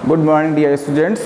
Good morning dear students.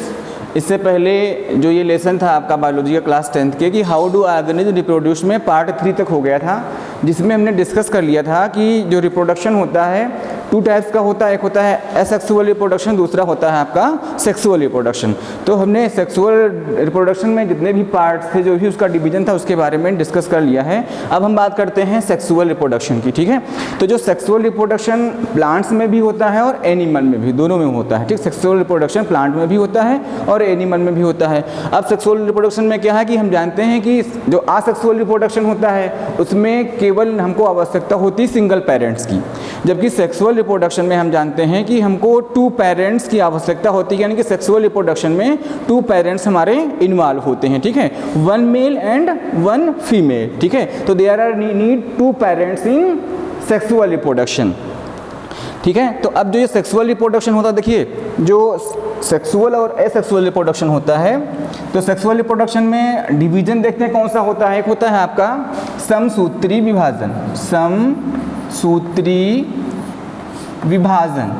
इससे पहले जो ये लेसन था आपका बायोलॉजी का क्लास 10th के कि हाउ डू ऑर्गेनिज्म रिप्रोड्यूस में पार्ट 3 तक हो गया था, जिसमें हमने डिस्कस कर लिया था कि जो रिप्रोडक्शन होता है 2 टाइप्स का होता है। एक होता है एसेक्सुअल रिप्रोडक्शन, दूसरा होता है आपका सेक्सुअल रिप्रोडक्शन। तो हमने सेक्सुअल रिप्रोडक्शन में जितने भी पार्ट्स थे, जो भी उसका डिवीजन था, उसके बारे में डिस्कस कर लिया है। अब हम बात करते हैं सेक्सुअल रिप्रोडक्शन की। ठीक है, तो जो सेक्सुअल रिप्रोडक्शन प्लांट्स में भी होता है और एनिमल में भी, दोनों में होता है। ठीक, सेक्सुअल रिप्रोडक्शन प्लांट में भी होता है और एनिमल में भी होता है। अब सेक्सुअल रिप्रोडक्शन में क्या है कि हम जानते हैं कि जो असेक्सुअल रिप्रोडक्शन होता है उसमें केवल हमको आवश्यकता होती है सिंगल पेरेंट्स की, जबकि सेक्सुअल रिप्रोडक्शन में हम जानते हैं कि हमको 2 पेरेंट्स की आवश्यकता होती है, यानी कि सेक्सुअल रिप्रोडक्शन में 2 पेरेंट्स हमारे इन्वॉल्व होते हैं। ठीक है, 1 मेल एंड 1 फीमेल। ठीक है, तो there are need 2 parents in sexual reproduction. ठीक है, तो अब जो ये सेक्सुअल रिप्रोडक्शन होता है, देखिए जो सेक्सुअल और एसेक्सुअल रिप्रोडक्शन होता है, तो सेक्सुअल रिप्रोडक्शन में डिवीजन देखते हैं कौन सा होता है। एक होता है आपका समसूत्री विभाजन, समसूत्री विभाजन,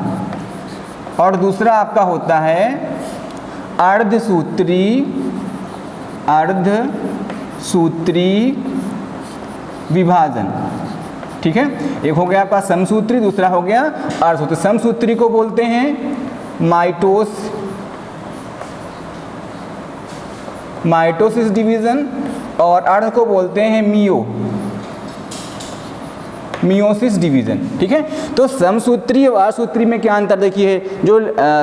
और दूसरा आपका होता है अर्धसूत्री विभाजन। ठीक है, एक हो गया आपका समसूत्री, दूसरा हो गया अर्धसूत्री। समसूत्री को बोलते हैं माइटोसिस डिवीजन, और अर्ध को बोलते हैं मियोसिस डिवीजन। ठीक है, तो समसूत्री और अर्धसूत्री में क्या अंतर देखिए, जो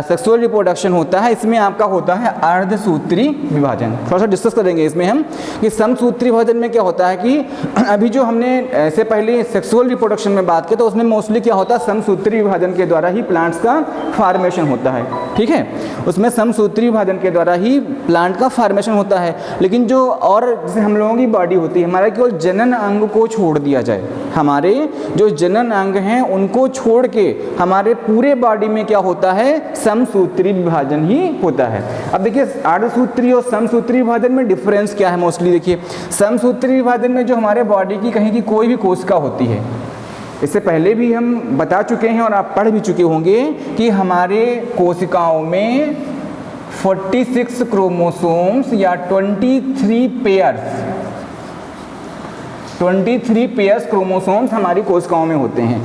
सेक्सुअल रिप्रोडक्शन होता है इसमें आपका होता है अर्धसूत्री विभाजन। थोड़ा सा डिस्कस करेंगे इसमें हम कि समसूत्री विभाजन में क्या होता है कि अभी जो हमने ऐसे पहले सेक्सुअल रिप्रोडक्शन में बात की तो उसमें मोस्टली क्या होता है, समसूत्री विभाजन के द्वारा ही प्लांट्स का फॉर्मेशन होता है। ठीक है, उसमें समसूत्री विभाजन के द्वारा ही प्लांट का फॉर्मेशन होता है। लेकिन जो और जैसे हम लोगों की बॉडी होती है, हमारा केवल जनन अंग को छोड़ दिया जाए, हमारे जो जनन अंग हैं उनको छोड़ के हमारे पूरे बॉडी में क्या होता है, समसूत्री विभाजन ही होता है। अब देखिए अर्धसूत्री और समसूत्री विभाजन में डिफरेंस क्या है। मोस्टली देखिए समसूत्री विभाजन में जो हमारे बॉडी की कहीं की कोई भी कोशिका होती है, इससे पहले भी हम बता चुके हैं और आप पढ़ भी चुके होंगे कि हमारे कोशिकाओं में 46 क्रोमोसोम्स या 23 पेयर्स क्रोमोसोम्स हमारी कोशिकाओं में होते हैं।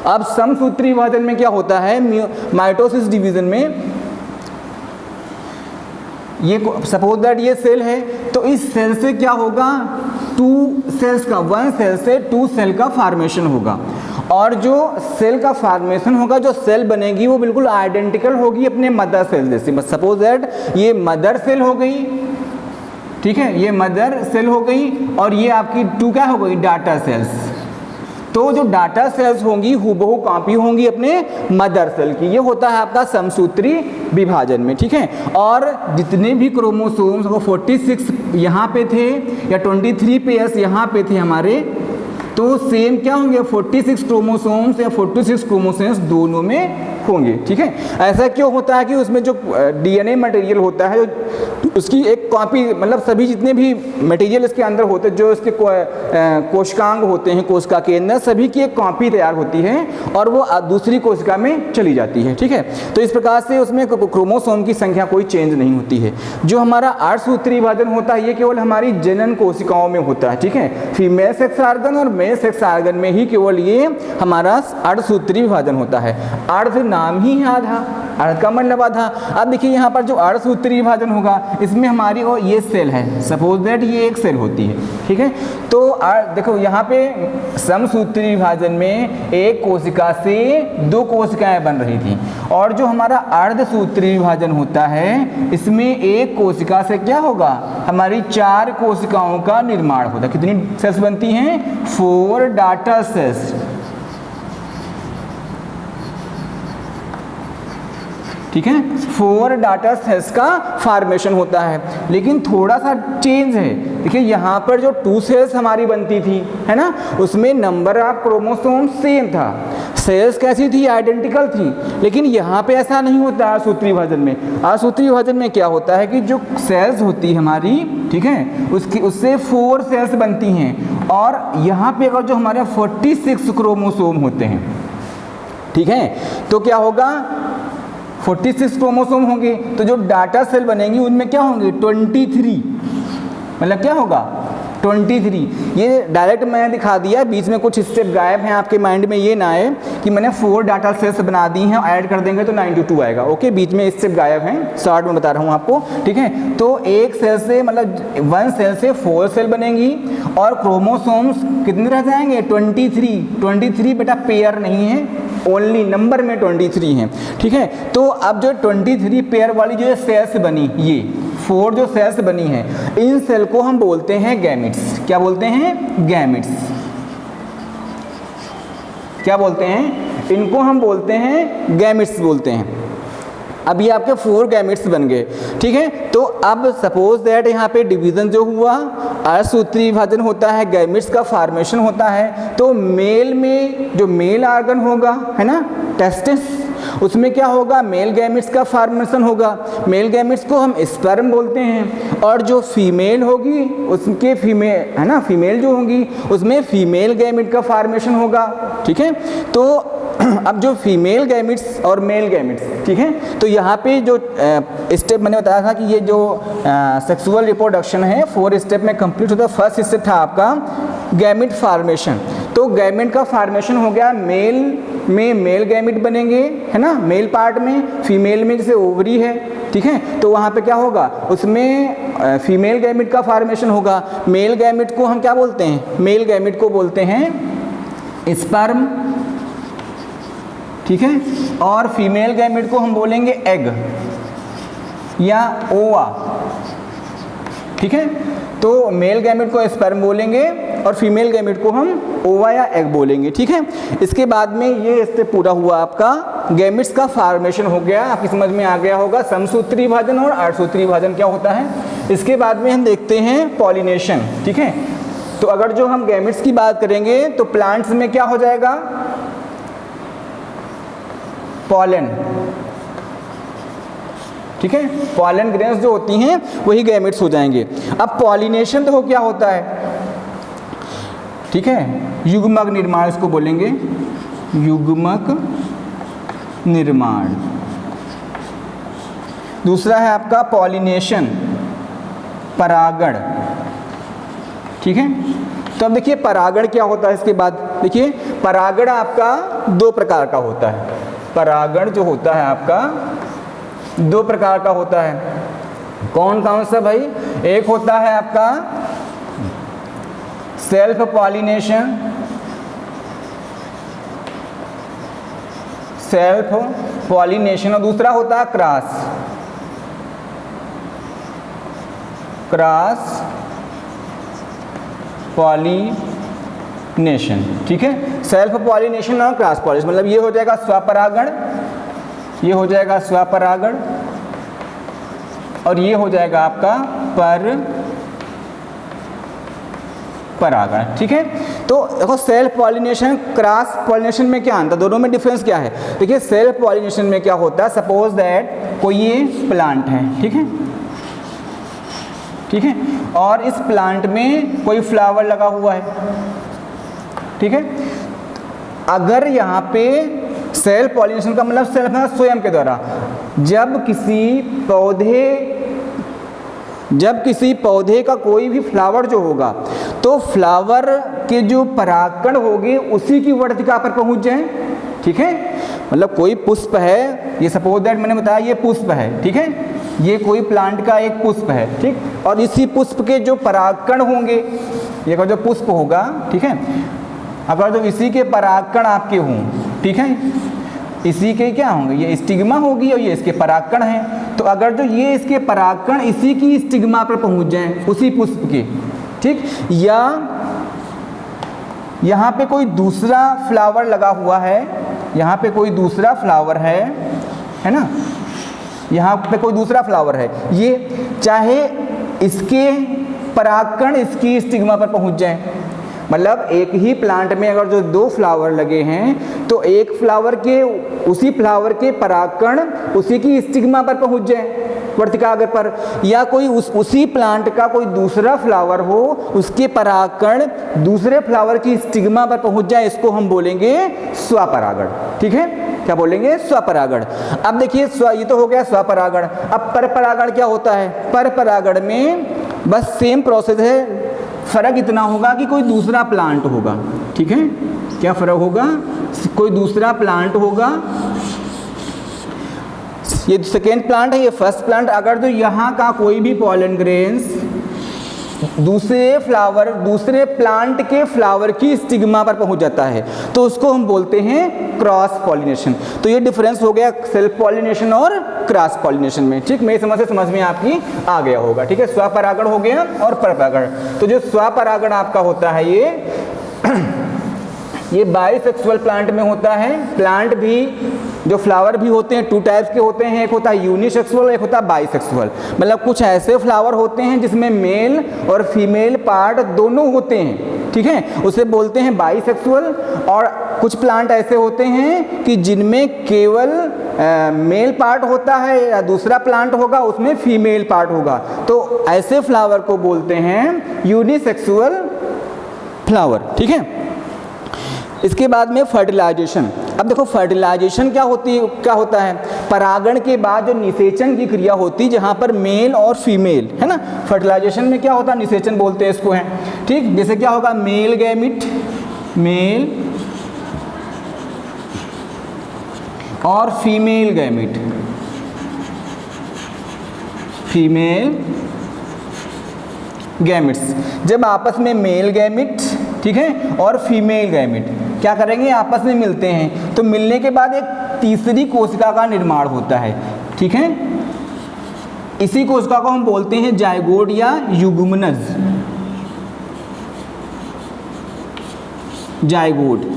अब समसूत्री विभाजन में क्या होता है, माइटोसिस डिवीजन में, ये सपोज दैट ये सेल है, तो इस सेल से क्या होगा, 2 सेल्स का, 1 सेल से 2 सेल का फॉर्मेशन होगा। और जो सेल का फॉर्मेशन होगा, जो सेल बनेगी वो बिल्कुल आइडेंटिकल होगी अपने मदर सेल जैसी। सपोज दैट ये मदर सेल हो गई, ठीक है, ये मदर सेल हो गई, और ये आपकी 2 क्या हो गई, डाटा सेल्स। तो जो डाटा सेल्स होंगी हूबहू कॉपी होंगी अपने मदर सेल की। ये होता है आपका समसूत्री विभाजन में। ठीक है, और जितने भी क्रोमोसोम्स वो 46 यहाँ पे थे या 23 पेयर्स यहाँ पे थे हमारे, तो सेम क्या होंगे, 46 क्रोमोसोम्स या 46 क्रोमोसोम्स दोनों में होंगे। ठीक है, ऐसा क्यों होता है कि उसमें जो डीएनए मटेरियल होता है उसकी एक कॉपी, मतलब सभी जितने भी मटेरियल इसके अंदर होते हैं, जो इसके कोशिकांग होते हैं कोशिका के अंदर, सभी की एक कॉपी तैयार होती है और वो दूसरी कोशिका में चली जाती है। ठीक है, तो इस प्रकार से उसमें क्रोमोसोम की संख्या कोई चेंज नहीं होती है। जो हमारा अर्धसूत्री विभाजन होता है ये केवल हमारी जनन कोशिकाओं में होता है। ठीक है, फीमेल सेक्स ऑर्गन और मेल सेक्स ऑर्गन में ही केवल ये हमारा अर्धसूत्री विभाजन होता है। अर्ध नाम ही है आधा, अर्ध का मतलब आधा। अब देखिए यहाँ पर जो अर्धसूत्री विभाजन होगा इसमें हमारी और ये सेल है, सपोज दैट ये एक सेल होती है। ठीक है, तो देखो यहाँ पे समसूत्री विभाजन में एक कोशिका से 2 कोशिकाएं बन रही थी, और जो हमारा अर्धसूत्री विभाजन होता है इसमें एक कोशिका से क्या होगा, हमारी 4 कोशिकाओं का निर्माण होता है। कितनी सेल्स बनती हैं, 4 डाटा सेल्स। ठीक है, 4 डाटा सेल्स का फॉर्मेशन होता है। लेकिन थोड़ा सा चेंज है, देखिए यहाँ पर जो 2 सेल्स हमारी बनती थी, है ना, उसमें नंबर ऑफ क्रोमोसोम सेम था, सेल्स कैसी थी, आइडेंटिकल थी। लेकिन यहाँ पे ऐसा नहीं होता अर्धसूत्री विभाजन में। अर्धसूत्री विभाजन में क्या होता है कि जो सेल्स होती है हमारी, ठीक है, उससे 4 सेल्स बनती हैं, और यहाँ पे अगर जो हमारे 46 क्रोमोसोम होते हैं, ठीक है, तो क्या होगा, 46 क्रोमोसोम होंगे, तो जो डाटा सेल बनेंगी उनमें क्या होंगे 23, मतलब क्या होगा 23। ये डायरेक्ट मैंने दिखा दिया, बीच में कुछ स्टेप गायब हैं, आपके माइंड में ये ना आए कि मैंने 4 डाटा सेल्स बना दी हैं, ऐड कर देंगे तो 92 आएगा। ओके, बीच में स्टेप गायब हैं, शॉर्ट में बता रहा हूँ आपको, ठीक है। तो एक सेल से मतलब 1 सेल से 4 सेल बनेंगी और क्रोमोसोम्स कितने रह जाएंगे 23 बेटा पेयर नहीं है, ओनली नंबर में 23 हैं, ठीक है। तो अब जो 23 पेयर वाली जो सेल्स बनी, ये 4 जो सेल्स बनी हैं, इन सेल को हम बोलते हैं गैमेट्स। क्या बोलते हैं गैमेट्स, क्या बोलते हैं, इनको हम बोलते हैं गैमेट्स बोलते हैं। अब ये आपके 4 गैमेट्स बन गए, ठीक है। तो अब सपोज दैट यहाँ पे डिवीजन जो हुआ, अर्धसूत्री विभाजन होता है, गैमेट्स का फॉर्मेशन होता है, तो मेल में जो मेल ऑर्गन होगा है ना टेस्टिस, उसमें क्या होगा मेल गैमेट्स का फॉर्मेशन होगा, मेल गैमेट्स को हम स्पर्म बोलते हैं, और जो फीमेल होगी उसके फीमेल है ना, फीमेल जो होगी उसमें फीमेल गैमेट का फॉर्मेशन होगा, ठीक है। तो अब जो फीमेल गैमेट्स और मेल गैमेट्स, ठीक है, तो यहाँ पे जो स्टेप मैंने बताया था कि ये जो सेक्सुअल रिप्रोडक्शन है 4 स्टेप में कंप्लीट होता है। फर्स्ट स्टेप था आपका गैमेट फॉर्मेशन, तो गैमेट का फॉर्मेशन हो गया, मेल में मेल गैमेट बनेंगे है ना, मेल पार्ट में, फीमेल में जैसे ओवरी है, ठीक है, तो वहाँ पे क्या होगा उसमें फीमेल गैमेट का फॉर्मेशन होगा। मेल गैमेट को हम क्या बोलते हैं, मेल गैमेट को बोलते हैं स्पर्म, ठीक है, और फीमेल गैमेट को हम बोलेंगे एग या ओवा, ठीक है। तो मेल गैमेट को स्पर्म बोलेंगे और फीमेल गैमेट को हम ओवा या एग बोलेंगे, ठीक है। इसके बाद में ये स्टेप पूरा हुआ, आपका गैमेट्स का फॉर्मेशन हो गया, आपकी समझ में आ गया होगा समसूत्री विभाजन और अर्धसूत्री विभाजन क्या होता है। इसके बाद में हम देखते हैं पॉलिनेशन, ठीक है। तो अगर जो हम गैमेट्स की बात करेंगे तो प्लांट्स में क्या हो जाएगा पॉलन, ठीक है, पॉलन ग्रेन्स जो होती हैं वही गैमेट्स हो जाएंगे। अब पॉलिनेशन तो क्या होता है, ठीक है, युग्मक निर्माण इसको बोलेंगे, युग्मक निर्माण। दूसरा है आपका पॉलिनेशन, परागण, ठीक है। तो अब देखिए परागण क्या होता है, इसके बाद देखिए परागण आपका 2 प्रकार का होता है, परागण जो होता है आपका 2 प्रकार का होता है। कौन कौन सा भाई, एक होता है आपका सेल्फ पॉलिनेशन, सेल्फ पॉलिनेशन, और दूसरा होता है क्रॉस, क्रॉस पॉलिनेशन, ठीक है। सेल्फ पॉलिनेशन और क्रॉस पॉलिनेशन, मतलब ये हो जाएगा स्वपरागण, ये हो जाएगा स्वपरागण, और ये हो जाएगा आपका परागण, ठीक है। तो देखो सेल्फ पॉलिनेशन क्रॉस पॉलिनेशन में क्या अंतर, दोनों में डिफरेंस क्या है। देखिए सेल्फ पॉलिनेशन में क्या होता है, सपोज दैट कोई ये प्लांट है, ठीक है, ठीक है, और इस प्लांट में कोई फ्लावर लगा हुआ है, ठीक है। अगर यहाँ पे सेल्फ पॉलिनेशन का मतलब सेल्फ है स्वयं के द्वारा, जब किसी पौधे का कोई भी फ्लावर जो होगा तो फ्लावर के जो परागकण होंगे उसी की वर्तिका पर पहुंच जाए, ठीक है। मतलब कोई पुष्प है, ये सपोज दैट मैंने बताया ये पुष्प है, ठीक है, ये कोई प्लांट का एक पुष्प है, ठीक, और इसी पुष्प के जो परागकण होंगे, ये का जो पुष्प होगा, ठीक है, अगर जो इसी के परागकण आपके हों, ठीक है, इसी के क्या होंगे, ये स्टिग्मा होगी और ये इसके परागकण हैं, तो अगर जो ये इसके परागकण इसी की स्टिग्मा पर पहुंच जाएं, उसी पुष्प के, ठीक, या यहाँ पे कोई दूसरा फ्लावर लगा हुआ है, यहाँ पे कोई दूसरा फ्लावर है ना, यहाँ पे कोई दूसरा फ्लावर है, ये चाहे इसके परागकण इसकी स्टिग्मा पर पहुंच जाएं, मतलब एक ही प्लांट में अगर जो 2 फ्लावर लगे हैं तो एक फ्लावर के उसी फ्लावर के परागकण उसी की स्टिग्मा पर पहुंच जाए वर्तिकाग्र पर, या कोई उसी प्लांट का कोई दूसरा फ्लावर हो उसके परागकण दूसरे फ्लावर की स्टिग्मा पर पहुंच जाए, इसको हम बोलेंगे स्वपरागण, ठीक है। क्या बोलेंगे, स्वपरागण। अब देखिए ये तो हो गया स्वपरागण। अब परपरागण क्या होता है, परपरागण में बस सेम प्रोसेस है, फर्क इतना होगा कि कोई दूसरा प्लांट होगा, ठीक है। क्या फर्क होगा, कोई दूसरा प्लांट होगा, ये सेकेंड प्लांट है, ये फर्स्ट प्लांट। अगर तो यहाँ का कोई भी पॉलन ग्रेन्स दूसरे प्लांट के फ्लावर की स्टिग्मा पर पहुंच जाता है तो उसको हम बोलते हैं क्रॉस पॉलिनेशन। तो ये डिफरेंस हो गया सेल्फ पॉलिनेशन और क्रॉस पॉलिनेशन में, ठीक। मेरी समझ में आपकी आ गया होगा, ठीक है। स्वपरागण हो गया और परपरागण। तो जो स्वपरागण आपका होता है ये बाइसेक्सुअल प्लांट में होता है। प्लांट भी जो फ्लावर भी होते हैं 2 टाइप्स के होते हैं, एक होता है यूनिसेक्सुअल, एक होता है बाइसेक्सुअल। मतलब कुछ ऐसे फ्लावर होते हैं जिसमें मेल और फीमेल पार्ट दोनों होते हैं, ठीक है, उसे बोलते हैं बाइसेक्सुअल। और कुछ प्लांट ऐसे होते हैं कि जिनमें केवल मेल पार्ट होता है या दूसरा प्लांट होगा उसमें फीमेल पार्ट होगा, तो ऐसे फ्लावर को बोलते हैं यूनिसेक्सुअल फ्लावर, ठीक है। इसके बाद में फर्टिलाइजेशन। अब देखो फर्टिलाइजेशन क्या होता है, परागण के बाद जो निषेचन की क्रिया होती है जहाँ पर मेल और फीमेल है ना, फर्टिलाइजेशन में क्या होता है, निषेचन बोलते हैं इसको, है ठीक। जैसे क्या होगा, मेल गैमिट, मेल और फीमेल गैमिट, फीमेल गैमिट्स। जब आपस में मेल गैमिट, ठीक है, और फीमेल गैमिट क्या करेंगे, आपस में मिलते हैं, तो मिलने के बाद एक तीसरी कोशिका का निर्माण होता है, ठीक है। इसी कोशिका को हम बोलते हैं जायगोट या युग्मनज, जायगोट,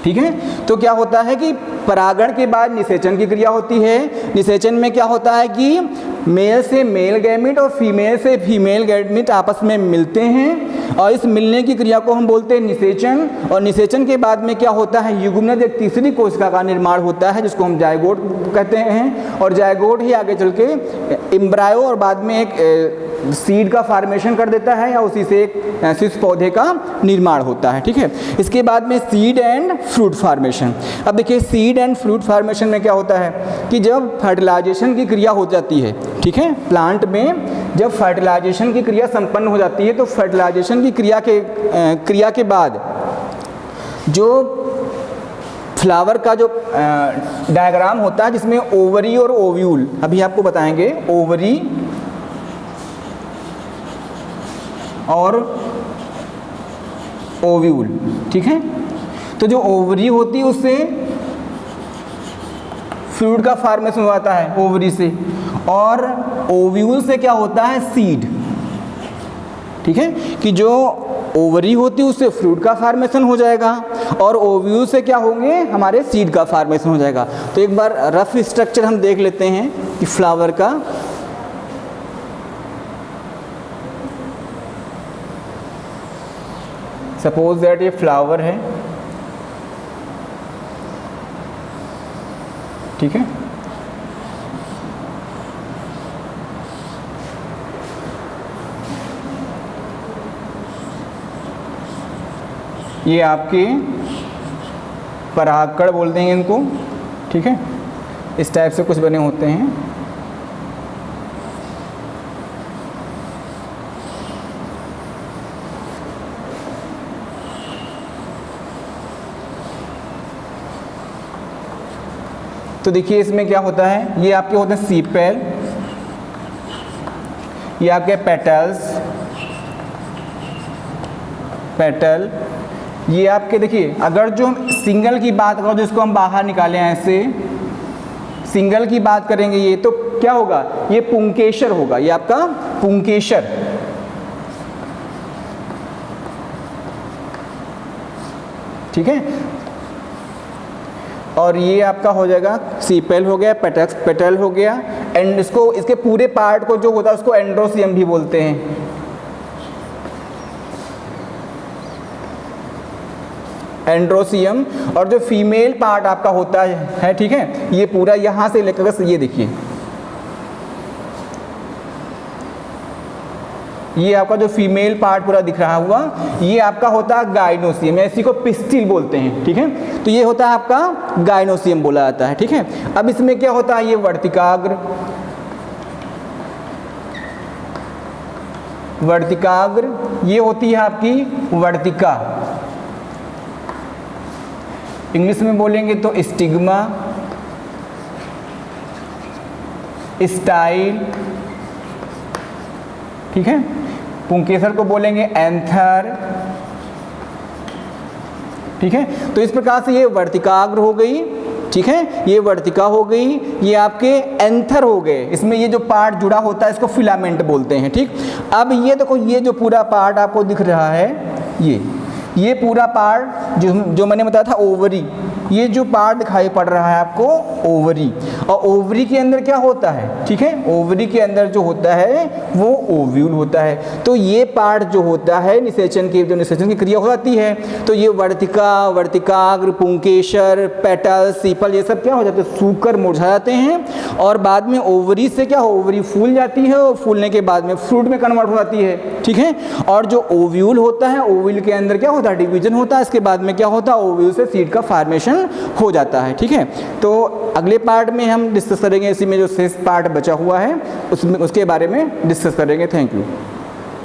ठीक है। तो क्या होता है कि परागण के बाद निषेचन की क्रिया होती है। निषेचन में क्या होता है कि मेल से मेल गैमिट और फीमेल से फीमेल गैमिट आपस में मिलते हैं और इस मिलने की क्रिया को हम बोलते हैं निषेचन। और निषेचन के बाद में क्या होता है, युग्मनज, एक तीसरी कोशिका का निर्माण होता है जिसको हम जायगोट कहते हैं। और जायगोट ही आगे चल के एम्ब्रायो और बाद में एक सीड का फॉर्मेशन कर देता है या उसी से एक शिशु पौधे का निर्माण होता है, ठीक है। इसके बाद में सीड एंड फ्रूट फॉर्मेशन। अब देखिए सीड एंड फ्रूट फॉर्मेशन में क्या होता है कि जब फर्टिलाइजेशन की क्रिया हो जाती है, ठीक है, प्लांट में जब फर्टिलाइजेशन की क्रिया संपन्न हो जाती है तो फर्टिलाइजेशन की क्रिया के बाद जो फ्लावर का जो डायग्राम होता है जिसमें ओवरी और ओव्यूल, अभी आपको बताएंगे, ओवरी और ओव्यूल, ठीक है। तो जो ओवरी होती है उससे फ्रूट का फॉर्मेशन होता है ओवरी से, और ओव्यूल से क्या होता है, सीड, ठीक है। कि जो ओवरी होती है उससे फ्रूट का फॉर्मेशन हो जाएगा और ओव्यूल से क्या होंगे, हमारे सीड का फॉर्मेशन हो जाएगा। तो एक बार रफ स्ट्रक्चर हम देख लेते हैं कि फ्लावर का। सपोज दैट ये फ्लावर है, ठीक है। ये आपके परागकण बोल देंगे इनको, ठीक है। इस टाइप से कुछ बने होते हैं। तो देखिए इसमें क्या होता है, ये आपके होते हैं सीपेल, ये आपके पेटल, ये आपके देखिए अगर जो सिंगल की बात करो जिसको हम बाहर निकालें ऐसे सिंगल की बात करेंगे ये, तो क्या होगा, ये पुंकेसर होगा, ये आपका पुंकेसर, ठीक है। और ये आपका हो जाएगा सीपेल हो गया, पेटल हो गया, एंड इसके पूरे पार्ट को जो होता है उसको एंड्रोसियम भी बोलते हैं। एंड्रोसियम। और जो फीमेल पार्ट आपका होता है, ठीक है, ये पूरा यहाँ से लेकर ये देखिए, ये आपका जो फीमेल पार्ट पूरा दिख रहा हुआ, ये आपका होता है गाइनोसियम, इसी को पिस्टिल बोलते हैं, ठीक है। तो ये होता है आपका गाइनोसियम बोला जाता है, ठीक है। अब इसमें क्या होता है, ये वर्तिकाग्र, वर्तिकाग्र, ये होती है आपकी वर्तिका, इंग्लिश में बोलेंगे तो स्टिग्मा, स्टाइल, ठीक है। पुंकेसर को बोलेंगे एंथर, ठीक है। तो इस प्रकार से ये वर्तिकाग्र हो गई, ठीक है, ये वर्तिका हो गई, ये आपके एंथर हो गए, इसमें ये जो पार्ट जुड़ा होता है इसको फिलामेंट बोलते हैं, ठीक। अब ये देखो, ये जो पूरा पार्ट आपको दिख रहा है, ये पूरा पार्ट जो मैंने बताया था ओवरी, ये जो पार्ट दिखाई पड़ रहा है आपको ओवरी, और ओवरी के अंदर क्या होता है, ठीक है, ओवरी के अंदर जो होता है वो ओव्यूल होता है। तो ये पार्ट जो होता है निषेचन की क्रिया हो जाती है, तो ये वर्तिका, वर्तिकाग्र, पुंकेसर, पेटल, सीपल, ये सब क्या हो जाते हैं, सूखकर मुरझा जाते हैं, और बाद में ओवरी से क्या, ओवरी फूल जाती है, और फूलने के बाद में फ्रूट में कन्वर्ट हो जाती है, ठीक है। और जो ओव्यूल होता है, ओव्यूल के अंदर क्या होता है, डिवीजन होता है, इसके बाद में क्या होता है, ओव्यूल से सीड का फॉर्मेशन हो जाता है, ठीक है। तो अगले पार्ट में हम डिस्कस करेंगे, इसी में जो शेष पार्ट बचा हुआ है उसके बारे में डिस्कस करेंगे। Thank you.